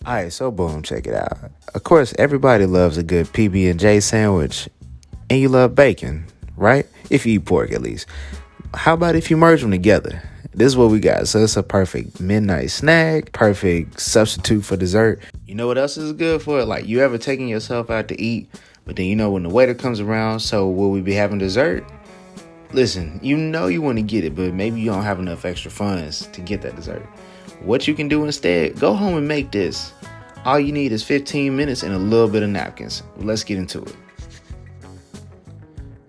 All right, so boom, check it out. Of course, everybody loves a good PB&J sandwich, and you love bacon, right? If you eat pork, at least. How about if you merge them together? This is what we got. So it's a perfect midnight snack, perfect substitute for dessert. You know what else is good for it? Like, you ever taking yourself out to eat, but then you know when the waiter comes around, so will we be having dessert? Listen, you know you want to get it, but maybe you don't have enough extra funds to get that dessert. What you can do instead, go home and make this. All you need is 15 minutes and a little bit of napkins. Let's get into it.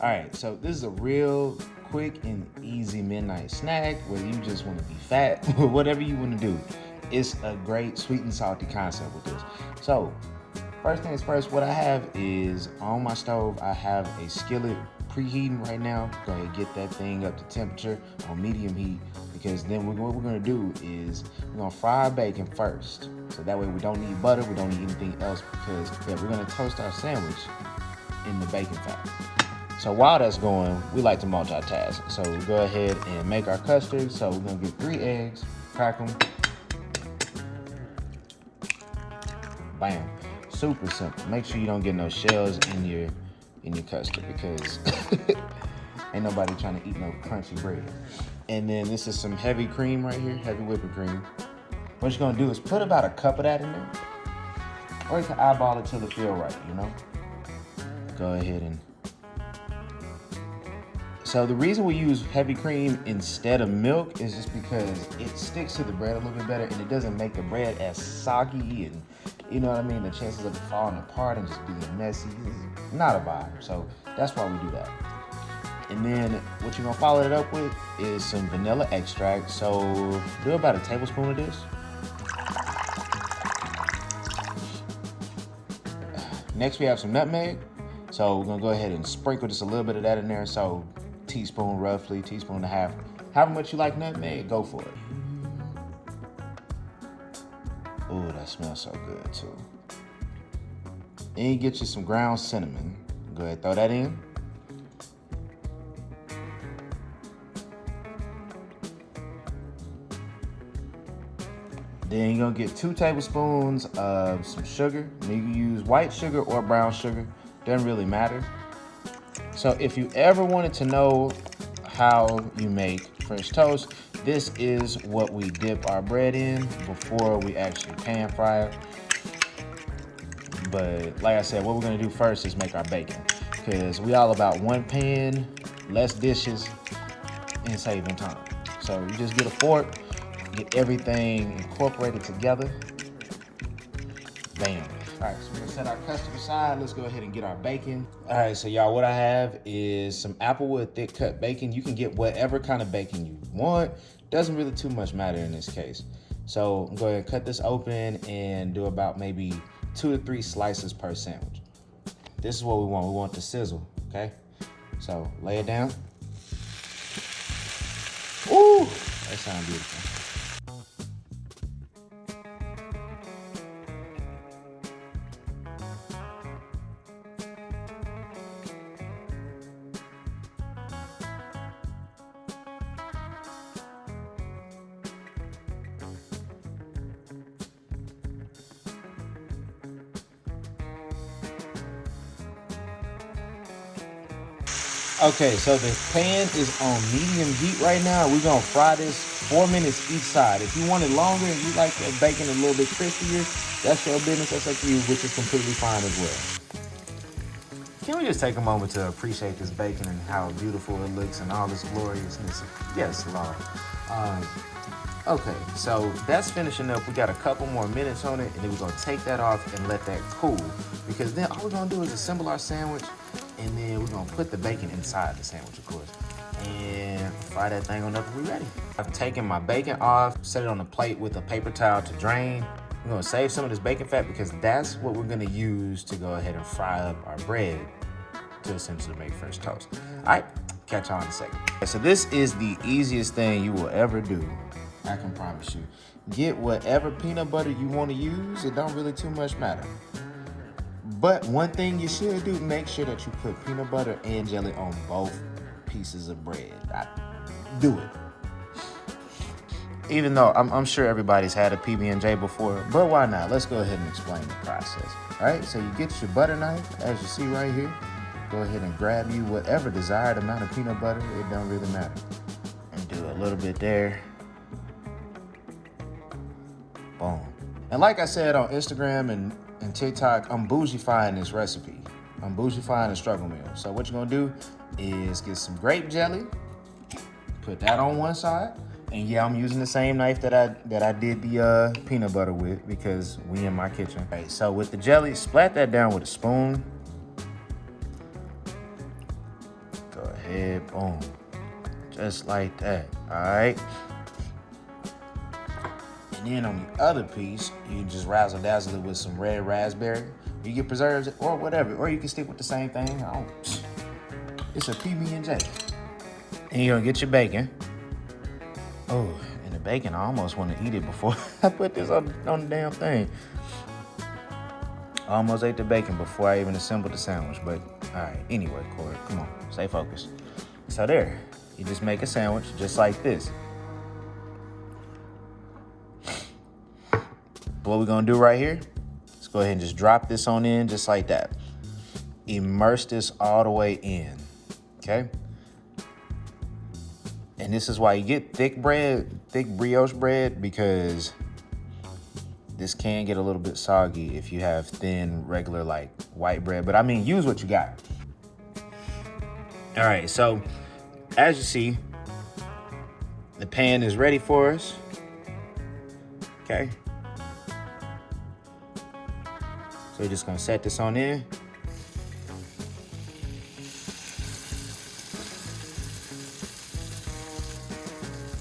All right, so this is a real quick and easy midnight snack, whether you just want to be fat or whatever you want to do. It's a great sweet and salty concept with this. So first things first, what I have is on my stove, I have a skillet preheating right now. Go ahead and get that thing up to temperature on medium heat, because then what we're gonna do is we're gonna fry our bacon first. So that way we don't need butter, we don't need anything else, because we're gonna toast our sandwich in the bacon fat. So while that's going, we like to multitask. So we go ahead and make our custard. So we're gonna get 3 eggs, crack them. Bam. Super simple. Make sure you don't get no shells in your custard, because ain't nobody trying to eat no crunchy bread. And then this is some heavy cream right here, heavy whipping cream. What you're gonna do is put about a cup of that in there, or you can eyeball it till it feel right, you know? Go ahead and... So the reason we use heavy cream instead of milk is just because it sticks to the bread a little bit better, and it doesn't make the bread as soggy, and you know what I mean? The chances of it falling apart and just being messy is not a vibe. So that's why we do that. And then what you're gonna follow it up with is some vanilla extract. So do about a tablespoon of this. Next we have some nutmeg. So we're gonna go ahead and sprinkle just a little bit of that in there. So teaspoon roughly, teaspoon and a half. However much you like nutmeg, go for it. Oh, that smells so good too. Then you get you some ground cinnamon. Go ahead, throw that in. Then you're gonna get 2 tablespoons of some sugar. You can use white sugar or brown sugar, doesn't really matter. So if you ever wanted to know how you make French toast, this is what we dip our bread in before we actually pan fry it. But like I said, what we're gonna do first is make our bacon, because we all about one pan, less dishes, and saving time. So you just get a fork, get everything incorporated together. Bam. All right, so we're gonna set our custard aside. Let's go ahead and get our bacon. All right, so y'all, what I have is some Applewood thick cut bacon. You can get whatever kind of bacon you want. Doesn't really too much matter in this case. So I'm going to cut this open and do about maybe 2 to 3 slices per sandwich. This is what we want. We want the sizzle, okay? So lay it down. Ooh, that sounds beautiful. Okay, so the pan is on medium heat right now. We're gonna fry this 4 minutes each side. If you want it longer and you like the bacon a little bit crispier, that's your business, that's up to you, which is completely fine as well. Can we just take a moment to appreciate this bacon and how beautiful it looks and all its gloriousness? Yes, Lord. Okay, so that's finishing up. We got a couple more minutes on it, and then we're gonna take that off and let that cool, because then all we're gonna do is assemble our sandwich, and then we're gonna put the bacon inside the sandwich, of course, and fry that thing on up and we're ready. I've taken my bacon off, set it on a plate with a paper towel to drain. We're gonna save some of this bacon fat, because that's what we're gonna use to go ahead and fry up our bread to essentially make French toast. All right, catch y'all in a second. So this is the easiest thing you will ever do, I can promise you. Get whatever peanut butter you want to use. It don't really too much matter. But one thing you should do, make sure that you put peanut butter and jelly on both pieces of bread. Do it. even though I'm sure everybody's had a PB&J before, but why not? Let's go ahead and explain the process. All right, so you get your butter knife, as you see right here. Go ahead and grab you whatever desired amount of peanut butter. It don't really matter. And do a little bit there. Boom. And like I said on Instagram and TikTok, I'm bougifying this recipe. I'm bougifying the struggle meal. So what you're gonna do is get some grape jelly, put that on one side. And yeah, I'm using the same knife that I did the peanut butter with because we in my kitchen. All right, so with the jelly, splat that down with a spoon. Go ahead, boom. Just like that, all right? And then on the other piece, you just razzle dazzle it with some red raspberry. You get preserves or whatever, or you can stick with the same thing. It's a PB&J. And you're gonna get your bacon. Oh, and the bacon, I almost want to eat it before I put this on the damn thing. I almost ate the bacon before I even assembled the sandwich, but all right. Anyway, Corey, come on, stay focused. So there, you just make a sandwich just like this. What we're gonna do right here, let's go ahead and just drop this on in just like that. Immerse this all the way in, okay? And this is why you get thick brioche bread, because this can get a little bit soggy if you have thin, regular, like white bread. But I mean, use what you got. All right, so as you see, the pan is ready for us, okay? So we're just gonna set this on in.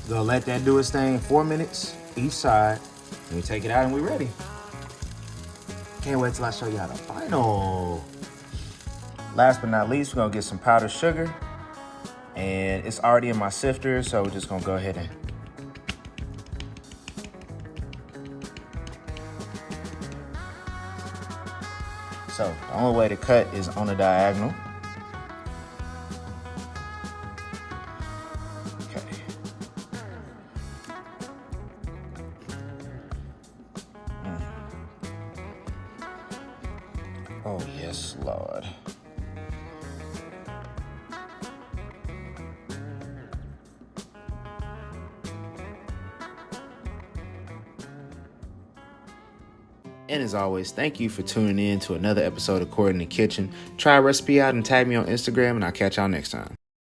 Gonna let that do its thing, 4 minutes each side. And we take it out and we're ready. Can't wait till I show you how the final. Last but not least, we're gonna get some powdered sugar. And it's already in my sifter, so we're just gonna go ahead and so the only way to cut is on the diagonal. Oh, yes, Lord. And as always, thank you for tuning in to another episode of Corey in the Kitchen. Try a recipe out and tag me on Instagram, and I'll catch y'all next time.